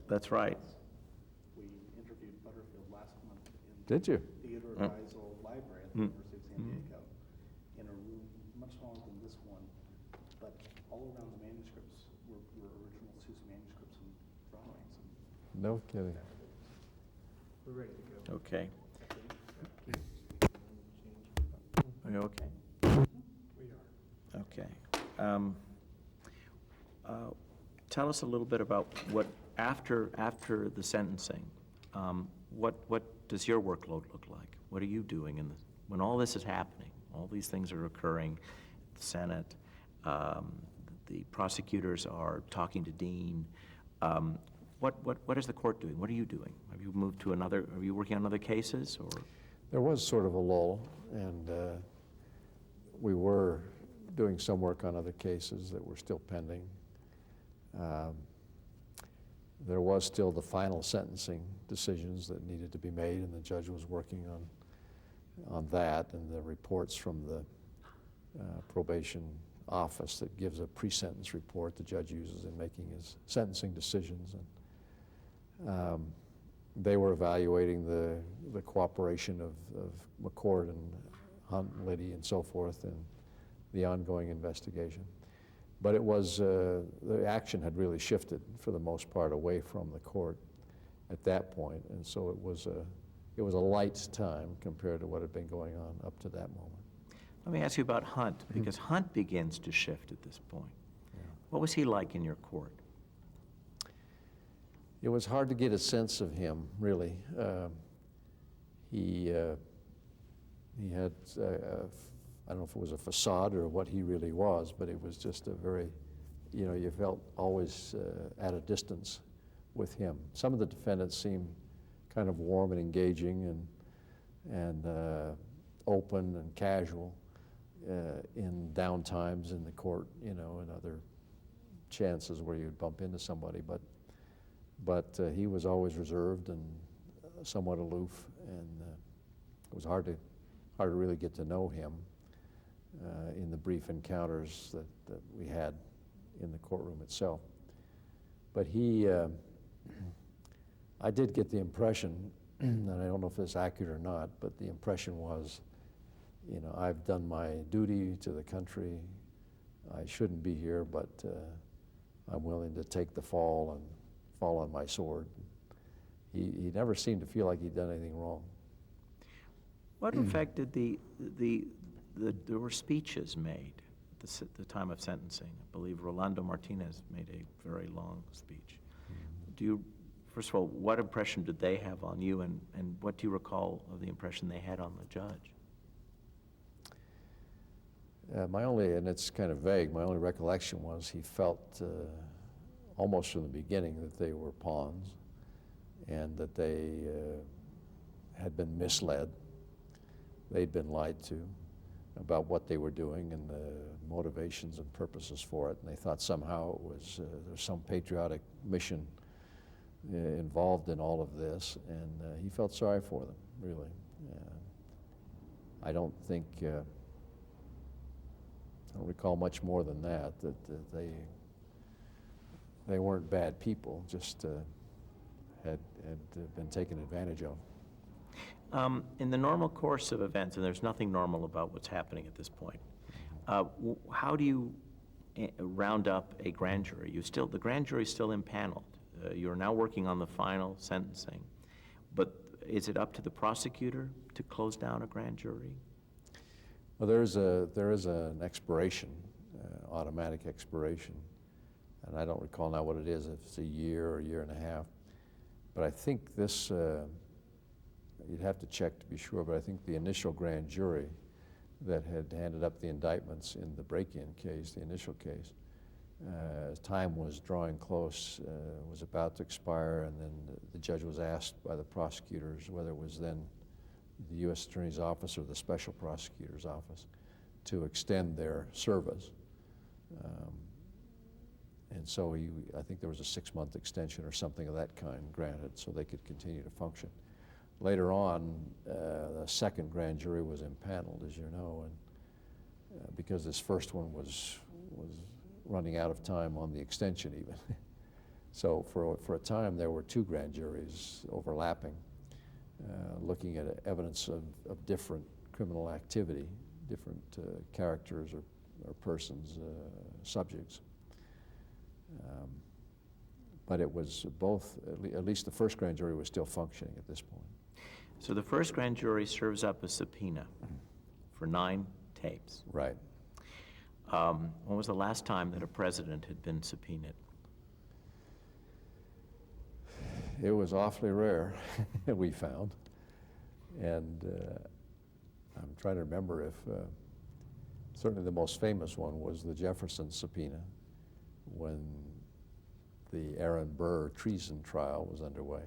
That's right. We interviewed Butterfield last month in Did you? the Theodore Geisel Library at the University of San Diego, in a room much smaller than this one, but all around the manuscripts were original Seuss manuscripts and drawings. And No kidding. We're ready to go. Okay. Are you okay? We are. Okay. Tell us a little bit about what, after the sentencing, what does your workload look like? What are you doing when all this is happening? All these things are occurring. The Senate, the prosecutors are talking to Dean. What is the court doing? What are you doing? Have you moved to another? Are you working on other cases, or? There was sort of a lull, and we were doing some work on other cases that were still pending. There was still the final sentencing decisions that needed to be made, and the judge was working on that, and the reports from the probation office that gives a pre-sentence report the judge uses in making his sentencing decisions. And they were evaluating the cooperation of McCord and Hunt, Liddy, and so forth in the ongoing investigation. But it was, the action had really shifted for the most part away from the court at that point, and so it was a light time compared to what had been going on up to that moment. Let me ask you about Hunt, because Hunt begins to shift at this point. Yeah. What was he like in your court? It was hard to get a sense of him, really. He had, I don't know if it was a facade or what he really was, but it was just a very, you felt always at a distance with him. Some of the defendants seemed kind of warm and engaging and open and casual in downtimes in the court, and other chances where you'd bump into somebody, but he was always reserved and somewhat aloof, and it was hard to really get to know him in the brief encounters that we had in the courtroom itself. But I did get the impression, and I don't know if it's accurate or not, but the impression was, I've done my duty to the country. I shouldn't be here, but I'm willing to take the fall and fall on my sword. He never seemed to feel like he'd done anything wrong. What effect did there were speeches made at the time of sentencing? I believe Rolando Martinez made a very long speech. First of all, what impression did they have on you, and what do you recall of the impression they had on the judge? And it's kind of vague, my only recollection was he felt almost from the beginning that they were pawns and that they had been misled. They'd been lied to about what they were doing and the motivations and purposes for it, and they thought somehow it was there's some patriotic mission involved in all of this, and he felt sorry for them, really. I don't recall much more than that they weren't bad people, just had been taken advantage of. In the normal course of events, and there's nothing normal about what's happening at this point, how do you round up a grand jury? The grand jury is still impaneled. You're now working on the final sentencing, but is it up to the prosecutor to close down a grand jury? Well, there is an expiration, automatic expiration, and I don't recall now what it is, if it's a year or a year and a half. But I think this, you'd have to check to be sure, but I think the initial grand jury that had handed up the indictments in the break-in case, the initial case, as time was drawing close, was about to expire, and then the judge was asked by the prosecutors, whether it was then the U.S. Attorney's Office or the Special Prosecutor's Office, to extend their service. And so I think there was a 6-month extension or something of that kind granted so they could continue to function. Later on, the second grand jury was impaneled, as you know, and because this first one was running out of time on the extension even. So for a time, there were two grand juries overlapping, looking at evidence of different criminal activity, different characters or persons, subjects. But it was both, at least the first grand jury was still functioning at this point. So the first grand jury serves up a subpoena for 9 tapes. Right. When was the last time that a president had been subpoenaed? It was awfully rare, we found. And I'm trying to remember if, certainly the most famous one was the Jefferson subpoena, when the Aaron Burr treason trial was underway,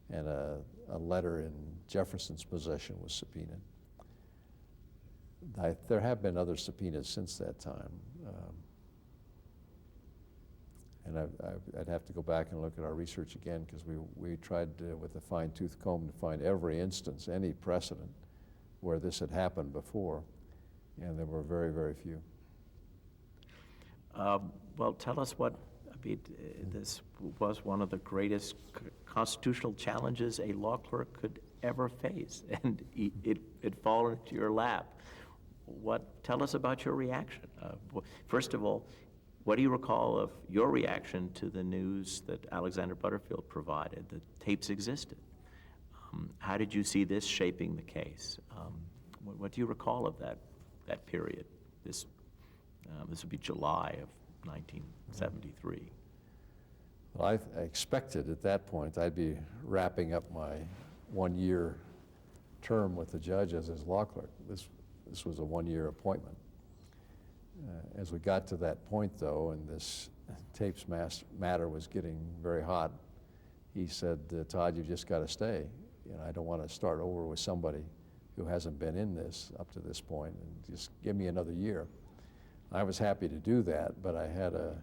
and a letter in Jefferson's possession was subpoenaed. There have been other subpoenas since that time. And I'd have to go back and look at our research again, because we tried with a fine-tooth comb to find every instance, any precedent where this had happened before, and there were very, very few. Well, tell us what, I mean, this was one of the greatest constitutional challenges a law clerk could ever face, and it fallen into your lap. Tell us about your reaction. First of all, what do you recall of your reaction to the news that Alexander Butterfield provided, that tapes existed? How did you see this shaping the case? What do you recall of that period? This would be July of 1973. Well, I expected at that point I'd be wrapping up my 1-year term with the judge as his law clerk. This was a 1-year appointment. As we got to that point, though, and this tapes matter was getting very hot, he said, Todd, you just got to stay. You know, I don't want to start over with somebody who hasn't been in this up to this point, and just give me another year. I was happy to do that, but I had a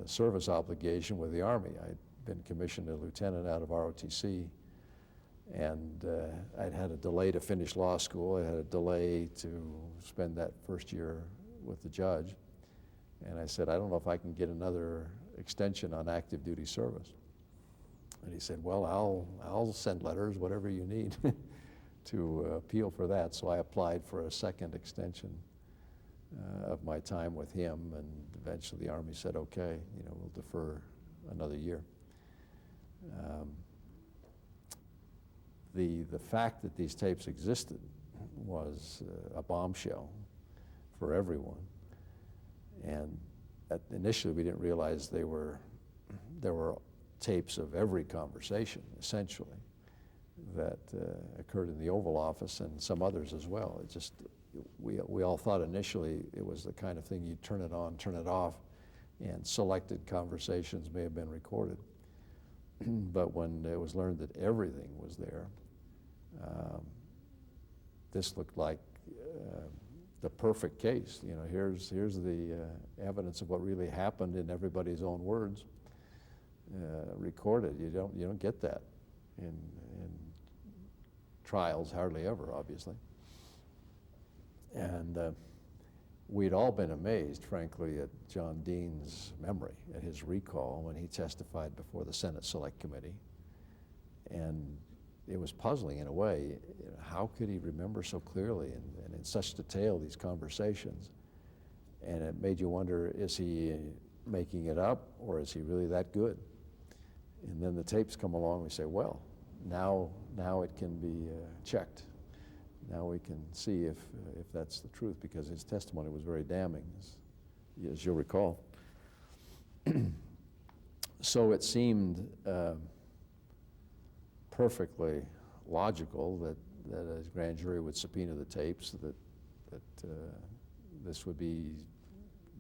service obligation with the Army. I'd been commissioned a lieutenant out of ROTC, and I'd had a delay to finish law school. I had a delay to spend that first year with the judge. And I said, I don't know if I can get another extension on active duty service. And he said, well, I'll send letters, whatever you need, to appeal for that. So I applied for a second extension of my time with him, and eventually the Army said, okay, you know, we'll defer another year. The fact that these tapes existed was a bombshell for everyone. And initially we didn't realize there were tapes of every conversation, essentially, that occurred in the Oval Office, and some others as well. It just, we all thought initially it was the kind of thing you turn it on, turn it off, and selected conversations may have been recorded. But when it was learned that everything was there, this looked like the perfect case. You know, here's the evidence of what really happened in everybody's own words, recorded. You don't get that in trials, hardly ever, obviously. And we'd all been amazed, frankly, at John Dean's memory, at his recall when he testified before the Senate Select Committee. And it was puzzling in a way. You know, how could he remember so clearly and in such detail these conversations? And it made you wonder, is he making it up, or is he really that good? And then the tapes come along, we say, well, now it can be checked. Now we can see if that's the truth, because his testimony was very damning, as you'll recall. So it seemed perfectly logical that a grand jury would subpoena the tapes, that this would be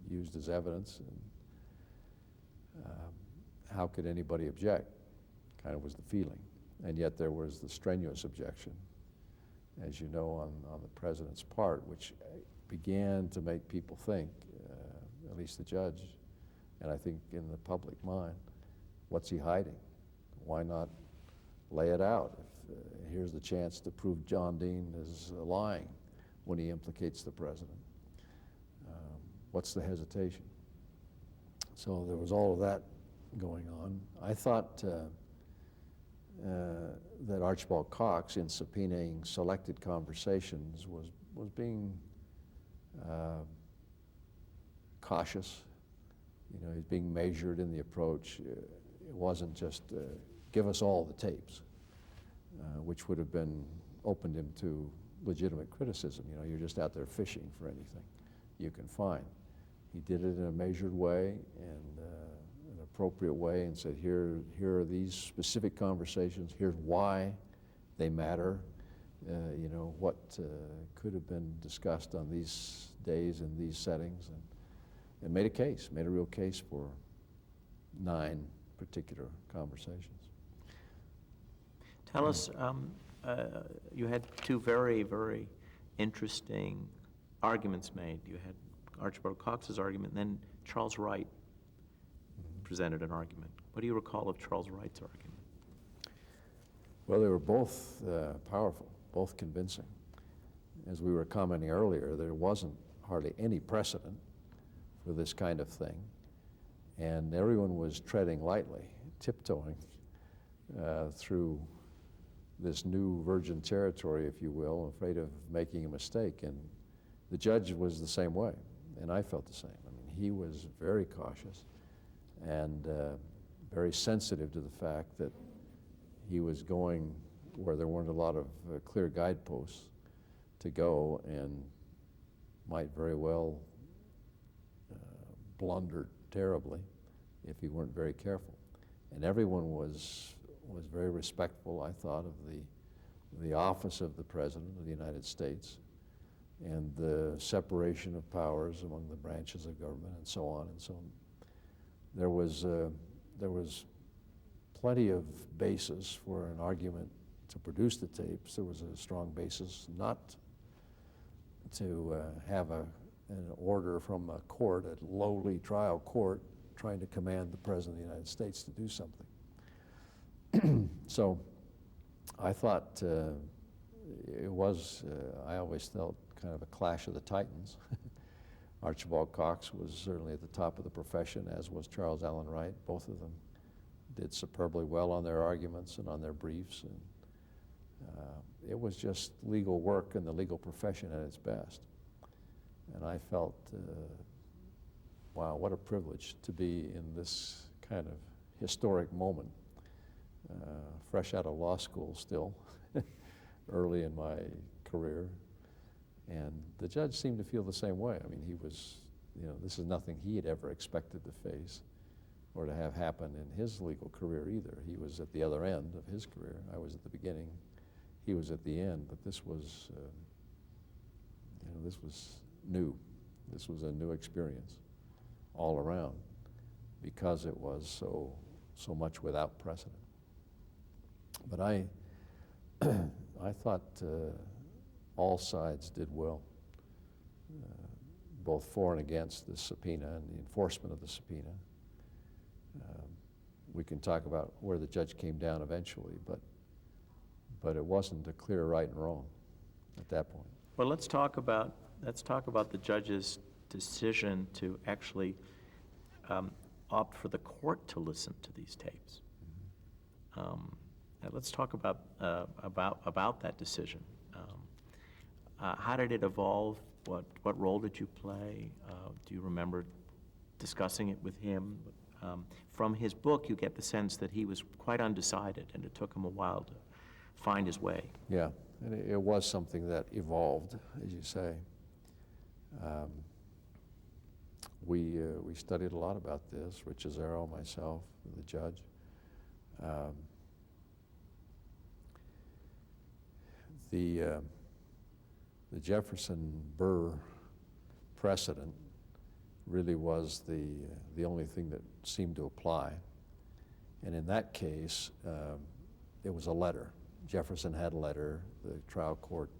used as evidence, and how could anybody object, kind of was the feeling. And yet there was the strenuous objection, as you know, on the president's part, which began to make people think, at least the judge, and I think in the public mind, what's he hiding? Why not lay it out? Here's the chance to prove John Dean is lying when he implicates the president. What's the hesitation? So there was all of that going on. I thought that Archibald Cox, in subpoenaing selected conversations, was being cautious. You know, he's being measured in the approach. It wasn't just give us all the tapes, which would have been opened him to legitimate criticism. You know, you're just out there fishing for anything you can find. He did it in a measured way and an appropriate way, and said, here are these specific conversations, here's why they matter, you know, what could have been discussed on these days in these settings, and made a real case for 9 particular conversations. Tell us, you had 2 very, very interesting arguments made. You had Archibald Cox's argument, and then Charles Wright presented an argument. What do you recall of Charles Wright's argument? Well, they were both powerful, both convincing. As we were commenting earlier, there wasn't hardly any precedent for this kind of thing, and everyone was treading lightly, tiptoeing through this new virgin territory, if you will, afraid of making a mistake. And the judge was the same way, and I felt the same. I mean, he was very cautious and very sensitive to the fact that he was going where there weren't a lot of clear guideposts to go, and might very well blunder terribly if he weren't very careful. And everyone was very respectful, I thought, of the office of the President of the United States and the separation of powers among the branches of government, and so on and so on. There was plenty of basis for an argument to produce the tapes. There was a strong basis not to have an order from a court, a lowly trial court, trying to command the President of the United States to do something. So I thought it was, I always felt, kind of a clash of the titans. Archibald Cox was certainly at the top of the profession, as was Charles Allen Wright. Both of them did superbly well on their arguments and on their briefs. And it was just legal work and the legal profession at its best. And I felt, wow, what a privilege to be in this kind of historic moment. Fresh out of law school still, early in my career. And the judge seemed to feel the same way. I mean, he was, you know, this is nothing he had ever expected to face or to have happen in his legal career either. He was at the other end of his career. I was at the beginning. He was at the end. But this was, you know, this was new. This was a new experience all around because it was so much without precedent. But I thought all sides did well, both for and against the subpoena and the enforcement of the subpoena. We can talk about where the judge came down eventually, but it wasn't a clear right and wrong at that point. Well, let's talk about the judge's decision to actually opt for the court to listen to these tapes. Let's talk about that decision. How did it evolve? What role did you play? Do you remember discussing it with him? From his book, you get the sense that he was quite undecided, and it took him a while to find his way. Yeah, and it was something that evolved, as you say. We studied a lot about this, Rich Azaro, myself, the judge. The Jefferson-Burr precedent really was the only thing that seemed to apply. And in that case, it was a letter. Jefferson had a letter. The trial court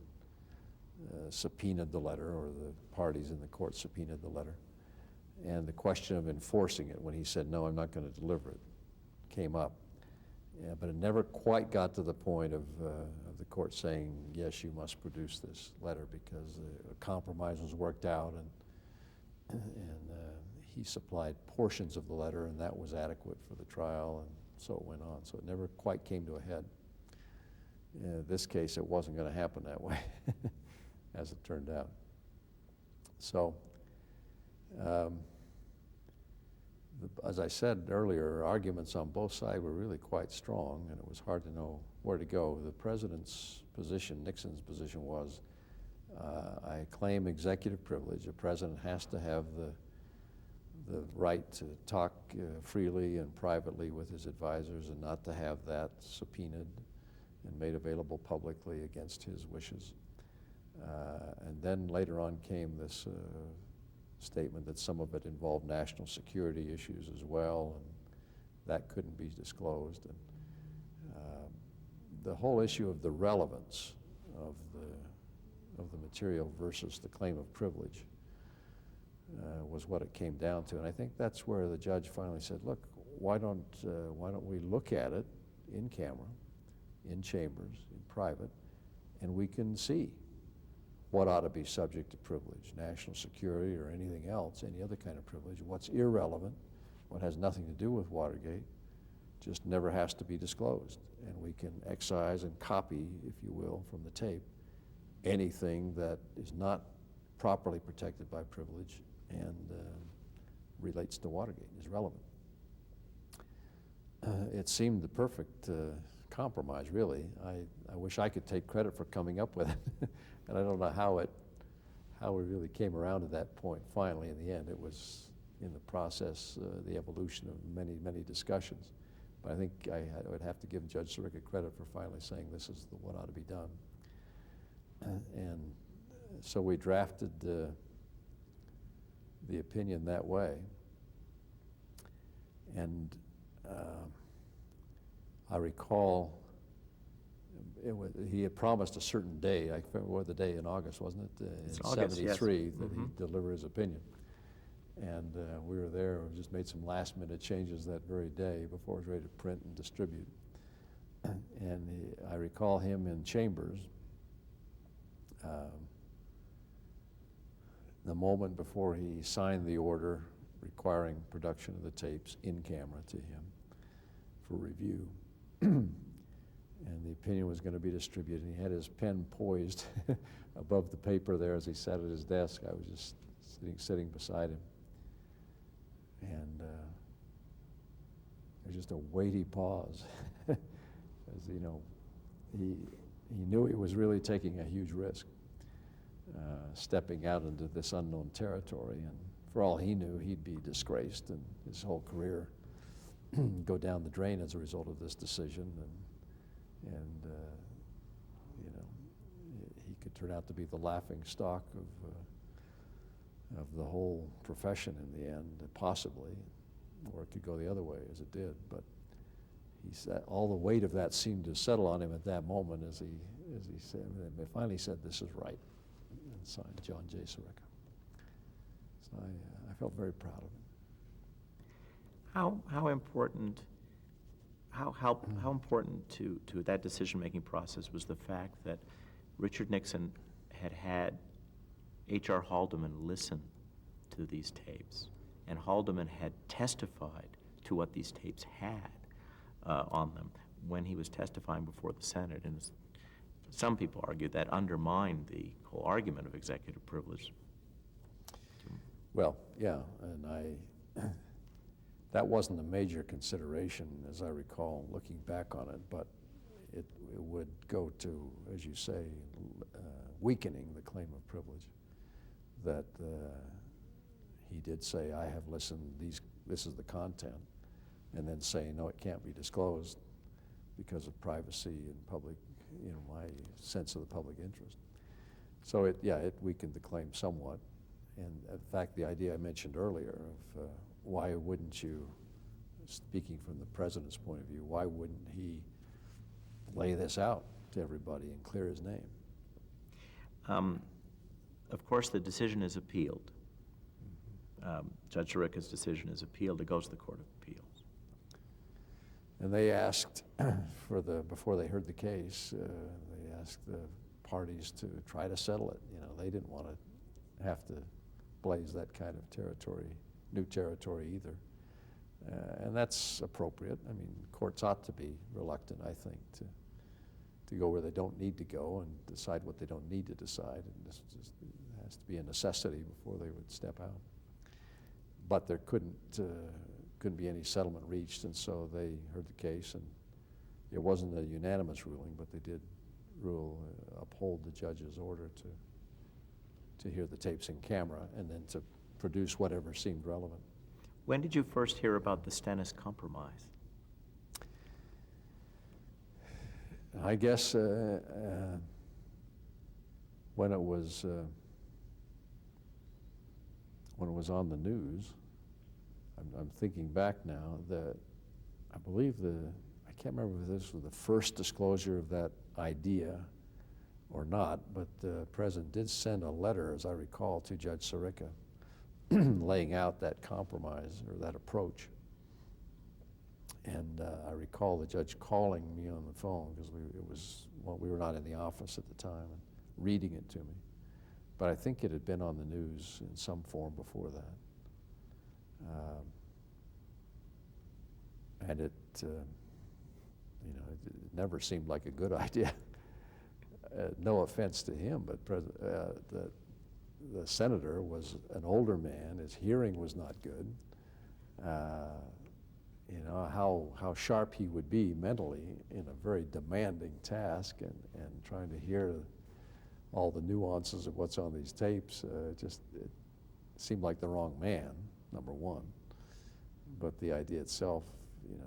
subpoenaed the letter, or the parties in the court subpoenaed the letter. And the question of enforcing it, when he said, no, I'm not going to deliver it, came up. Yeah, but it never quite got to the point of the court saying, yes, you must produce this letter, because a compromise was worked out, and he supplied portions of the letter, and that was adequate for the trial, and so it went on. So it never quite came to a head. In this case, it wasn't going to happen that way, as it turned out. So, as I said earlier, arguments on both sides were really quite strong, and it was hard to know where to go. The president's position, Nixon's position, was, I claim executive privilege. A president has to have the right to talk freely and privately with his advisors, and not to have that subpoenaed and made available publicly against his wishes. And then later on came this statement that some of it involved national security issues as well, and that couldn't be disclosed. And the whole issue of the relevance of the material versus the claim of privilege was what it came down to. And I think that's where the judge finally said, look, why don't we look at it in camera, in chambers, in private, and we can see what ought to be subject to privilege, national security or anything else, any other kind of privilege, what's irrelevant, what has nothing to do with Watergate, just never has to be disclosed. And we can excise and copy, if you will, from the tape, anything that is not properly protected by privilege and relates to Watergate, is relevant. It seemed the perfect compromise, really. I wish I could take credit for coming up with it. And I don't know how we really came around to that point finally in the end. It was in the process, the evolution of many, many discussions. But I think I would have to give Judge Sirica credit for finally saying this is what ought to be done. And so we drafted the opinion that way. And I recall he had promised a certain day. I remember the day in August, wasn't it? It's in August, '73, yes. that he'd deliver his opinion. And we were there. We just made some last-minute changes that very day before it was ready to print and distribute. And I recall him in chambers the moment before he signed the order requiring production of the tapes in camera to him for review. And the opinion was going to be distributed. He had his pen poised above the paper there as he sat at his desk. I was just sitting beside him. And there was just a weighty pause. As you know, he knew he was really taking a huge risk, stepping out into this unknown territory. And for all he knew, he'd be disgraced and his whole career go down the drain as a result of this decision. And you know, he could turn out to be the laughing stock of the whole profession in the end, possibly, or it could go the other way as it did. But he said all the weight of that seemed to settle on him at that moment as he said, and finally said, "This is right," and signed John J. Sirica. So I felt very proud of him. How important to that decision-making process was the fact that Richard Nixon had H.R. Haldeman listen to these tapes, and Haldeman had testified to what these tapes had on them when he was testifying before the Senate. And some people argue that undermined the whole argument of executive privilege. Well, yeah, and that wasn't a major consideration, as I recall, looking back on it, but it would go to, as you say, weakening the claim of privilege. That he did say, I have listened, this is the content, and then say, no, it can't be disclosed because of privacy and public, my sense of the public interest. So it weakened the claim somewhat. And in fact, the idea I mentioned earlier of why wouldn't you, speaking from the president's point of view, why wouldn't he lay this out to everybody and clear his name? Of course, the decision is appealed. Judge Sirica's decision is appealed. It goes to the Court of Appeals. And they asked, before they heard the case, they asked the parties to try to settle it. They didn't want to have to blaze that kind of territory new territory either. And that's appropriate. I mean, courts ought to be reluctant, I think, to go where they don't need to go and decide what they don't need to decide. And this just has to be a necessity before they would step out. But there couldn't be any settlement reached, and so they heard the case, and it wasn't a unanimous ruling, but they did uphold the judge's order to hear the tapes in camera and then to produce whatever seemed relevant. When did you first hear about the Stennis Compromise? I guess when it was on the news. I'm thinking back now that I believe I can't remember if this was the first disclosure of that idea or not, but the president did send a letter, as I recall, to Judge Sirica laying out that compromise or that approach. And I recall the judge calling me on the phone because we were not in the office at the time, and reading it to me. But I think it had been on the news in some form before that. And it never seemed like a good idea. No offense to him, but the senator was an older man. His hearing was not good. How sharp he would be mentally in a very demanding task, and trying to hear all the nuances of what's on these tapes, it seemed like the wrong man, number one. But the idea itself,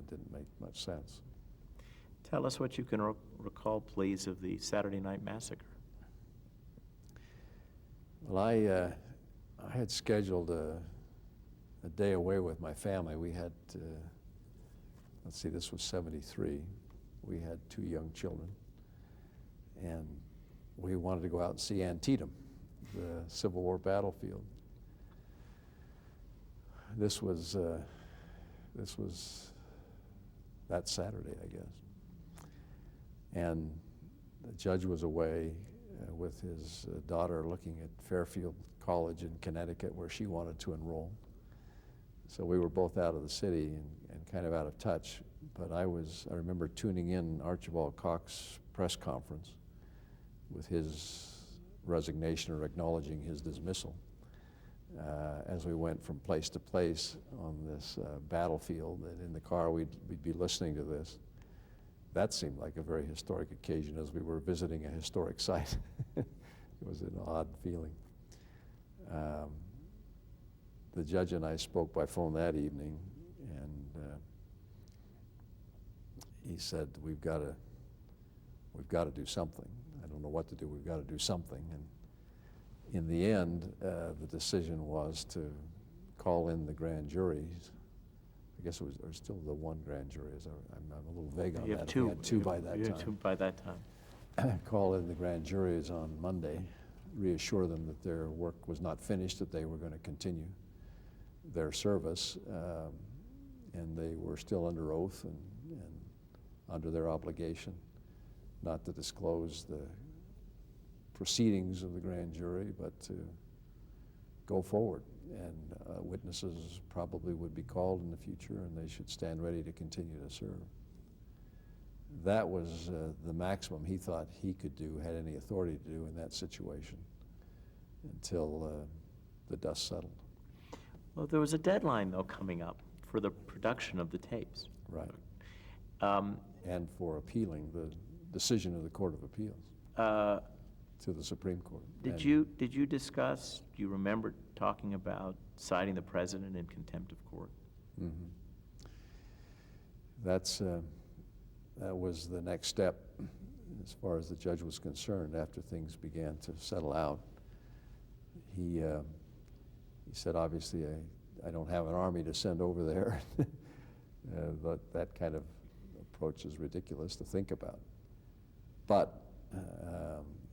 didn't make much sense. Tell us what you can recall, please, of the Saturday Night Massacre. Well, I had scheduled a day away with my family. We had, let's see, this was '73. We had 2 young children, and we wanted to go out and see Antietam, the Civil War battlefield. This was that Saturday, I guess. And the judge was away with his daughter looking at Fairfield College in Connecticut, where she wanted to enroll. So we were both out of the city and kind of out of touch. But I remember tuning in Archibald Cox's press conference with his resignation or acknowledging his dismissal as we went from place to place on this battlefield. And in the car, we'd be listening to this. That seemed like a very historic occasion as we were visiting a historic site. It was an odd feeling. The judge and I spoke by phone that evening, and he said, we've got to do something. I don't know what to do. We've got to do something. And in the end, the decision was to call in the grand juries. I guess there was still the one grand jury. I'm a little vague on that. You have 2. We had 2 by that time. You have 2 by that time. Call in the grand juries on Monday, reassure them that their work was not finished, that they were going to continue their service, and they were still under oath and under their obligation not to disclose the proceedings of the grand jury, but to go forward. And witnesses probably would be called in the future, and they should stand ready to continue to serve. That was the maximum he thought he could do, had any authority to do in that situation, until the dust settled. Well, there was a deadline, though, coming up for the production of the tapes. Right. And for appealing the decision of the Court of Appeals to the Supreme Court. Did you discuss, do you remember talking about citing the president in contempt of court? Mm-hmm. That was the next step as far as the judge was concerned after things began to settle out. He said, obviously, I don't have an army to send over there. But that kind of approach is ridiculous to think about. But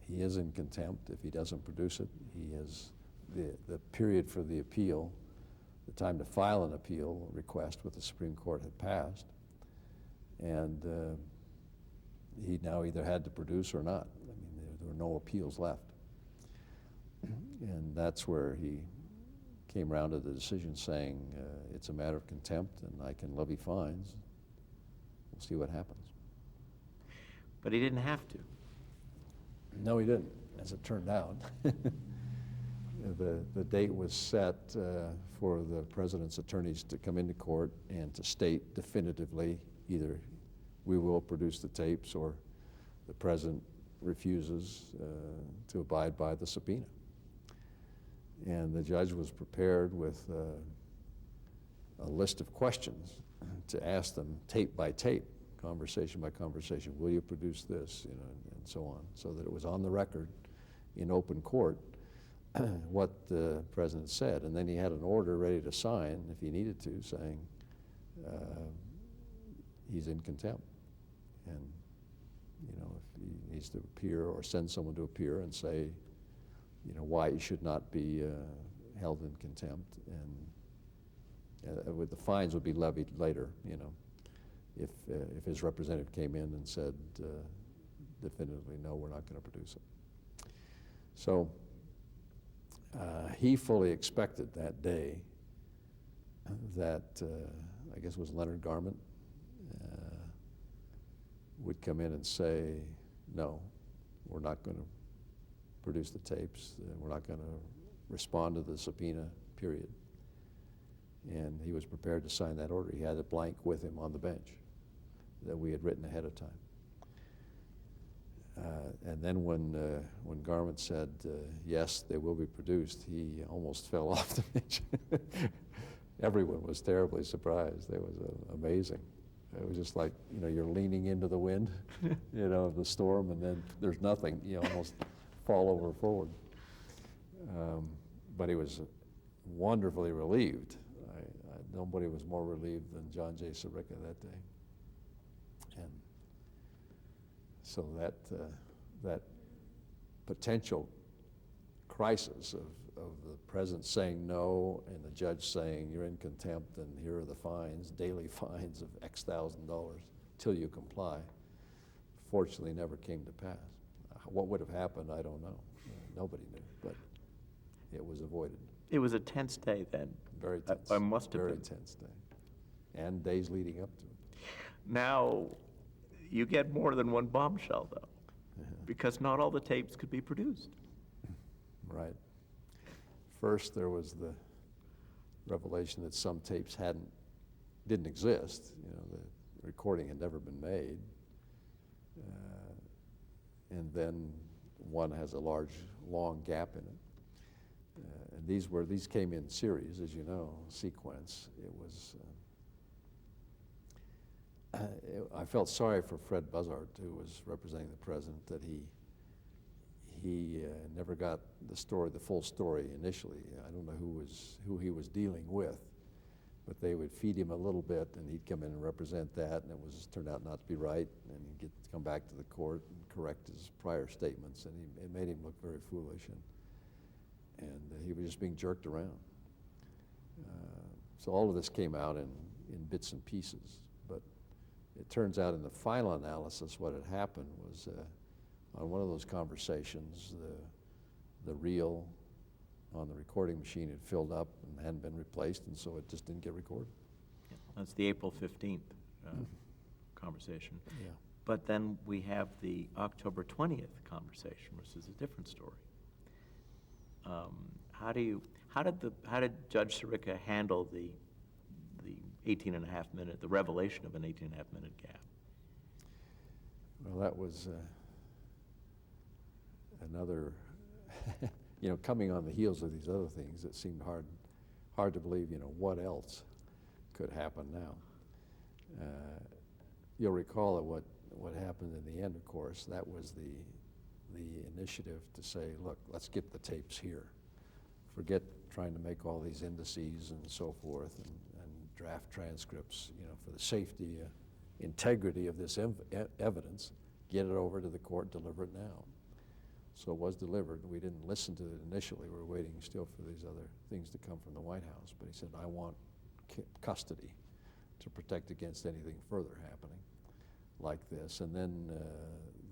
he is in contempt if he doesn't produce it. He has the period for the appeal, the time to file an appeal request with the Supreme Court had passed, and he now either had to produce or not. I mean, there were no appeals left. And that's where he came around to the decision saying it's a matter of contempt and I can levy fines. We'll see what happens. But he didn't have to. No, he didn't, as it turned out. The date was set for the president's attorneys to come into court and to state definitively either we will produce the tapes or the president refuses to abide by the subpoena. And the judge was prepared with a list of questions to ask them tape by tape, conversation by conversation. Will you produce this, you know, and so on, so that it was on the record in open court what the president said. And then he had an order ready to sign if he needed to, saying he's in contempt, and you know, if he needs to appear or send someone to appear and say, you know, why he should not be held in contempt, and with the fines would be levied later, you know, if his representative came in and said definitively, no, we're not going to produce it. So he fully expected that day that I guess it was Leonard Garment would come in and say, no, we're not going to produce the tapes, we're not going to respond to the subpoena, period. And he was prepared to sign that order. He had a blank with him on the bench that we had written ahead of time. And then when Garment said, yes, they will be produced, he almost fell off the bench. Everyone was terribly surprised. It was amazing. It was just like, you know, you're leaning into the wind, you know, of the storm, and then there's nothing. You almost fall over forward. But he was wonderfully relieved. Nobody was more relieved than John J. Sirica that day. And so that potential crisis of the president saying no and the judge saying you're in contempt and here are the fines, daily fines of X $1,000 till you comply, fortunately never came to pass. What would have happened, I don't know. Nobody knew, but it was avoided. It was a tense day then. Very tense. I must have very been. tense day. And days leading up to it. Now, you get more than one bombshell, though, because not all the tapes could be produced. Right. First, there was the revelation that some tapes didn't exist. You know, the recording had never been made. And then one has a long gap in it. And these came in series, as you know, sequence. It was, I felt sorry for Fred Buzzard, who was representing the president, that he never got the full story initially. I don't know who he was dealing with, but they would feed him a little bit, and he'd come in and represent that, and it turned out not to be right, and he'd come back to the court and correct his prior statements, and it made him look very foolish, and he was just being jerked around. So all of this came out in bits and pieces, but it turns out in the final analysis what had happened was on one of those conversations, the reel on the recording machine had filled up and hadn't been replaced, and so it just didn't get recorded. Yeah, that's the April 15th conversation. Yeah. But then we have the October 20th conversation, which is a different story. How did Judge Sirica handle the 18.5 minute, the revelation of an 18.5 minute gap? Well, that was another, you know, coming on the heels of these other things, it seemed hard to believe, you know, what else could happen now. You'll recall that what happened in the end, of course, that was the initiative to say, look, let's get the tapes here. Forget trying to make all these indices and so forth and draft transcripts, you know, for the safety, integrity of this evidence, get it over to the court, deliver it now. So it was delivered. We didn't listen to it initially. We were waiting still for these other things to come from the White House. But he said, I want custody to protect against anything further happening like this. And then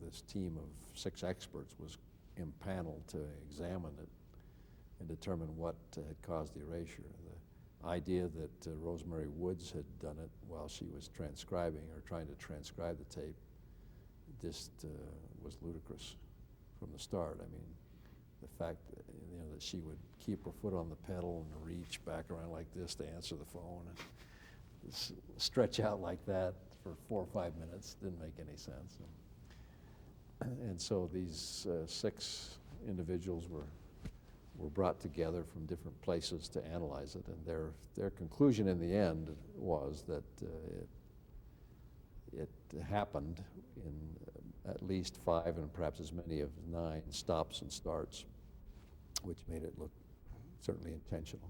this team of 6 experts was impaneled to examine it and determine what had caused the erasure. The idea that Rosemary Woods had done it while she was transcribing or trying to transcribe the tape just was ludicrous from the start. I mean, the fact that, you know, that she would keep her foot on the pedal and reach back around like this to answer the phone and stretch out like that for 4 or 5 minutes didn't make any sense. And so these 6 individuals were brought together from different places to analyze it, and their conclusion in the end was that it happened in at least 5 and perhaps as many as 9 stops and starts, which made it look certainly intentional.